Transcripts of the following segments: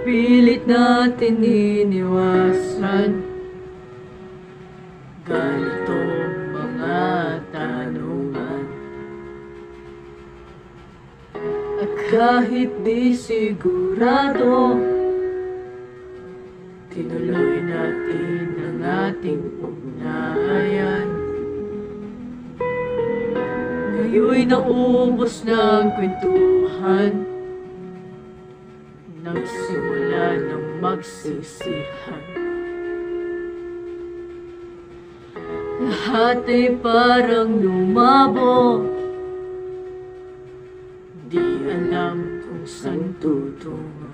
Pilit natin iniwasan ganitong mga tanungan. At kahit di sigurado, tinuloy natin ang ating ugnayan. Ngayon'y naubos na ang kwentuhan, nagsimula ng magsisihan. Lahat ay parang lumabo, di alam kung saan tutungo.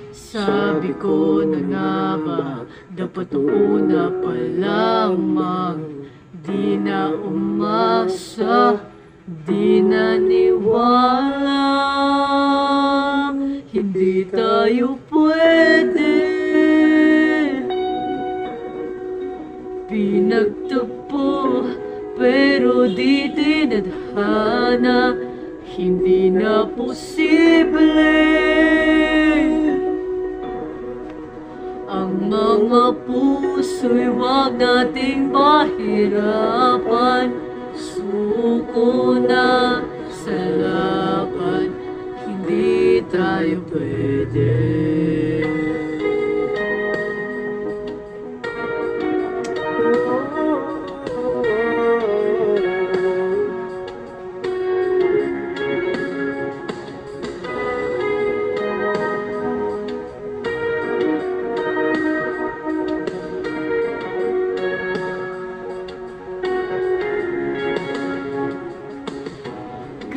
Sabi ko na nga ba, dapat una pa lamang, di na umasa, di naniwala. Hindi tayo pwede pinagtagpo, pero di tinadhana. Hindi na posible ang mga puso'y wag nating pahirapan. Suko na sa laban, hindi tayo pwede.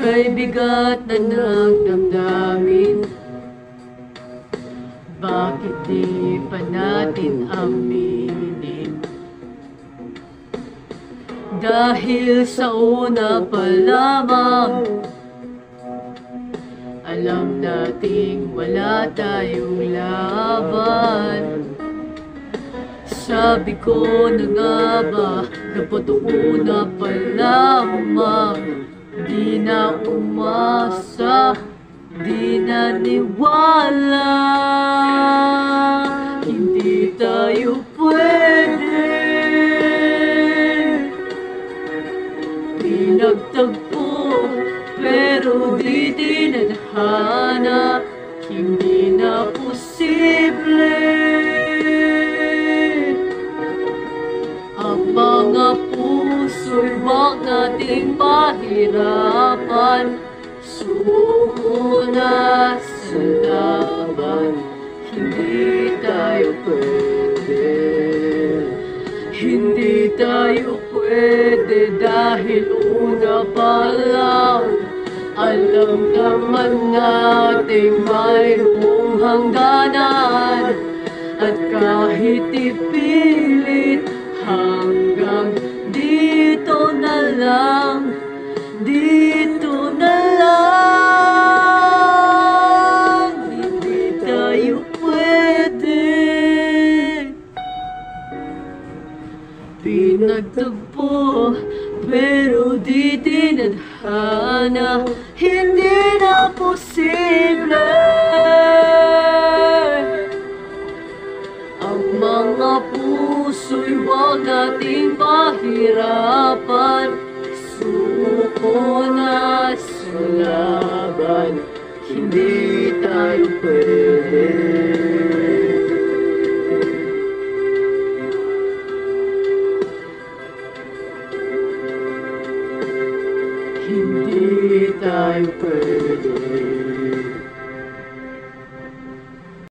Kay bigat na nagdamdamin, bakit di pa natin aminin? Dahil sa una pa lamang, alam nating wala tayong laban. Sabi ko na nga ba, dapat una pa lamang, di na umasa, di naniwala. Hindi tayo pwede pinagtagpo, pero di tinadhana. Hindi na posible ang mga puso'y wag nating pahirapan. Suko na sa laban, hindi tayo pwede. Hindi tayo pwede dahil una pa lang, alam naman nating mayroong hangganan. At kahit ipilit, hanggang dito na lang, dito na lang. Hindi tayo pwede pinagtagpo, pero di tinadhana. Hindi na posible ang mga puso'y wag nating pahirapan. Suko na sa laban, hindi tayo pwede. Hindi tayo pwede.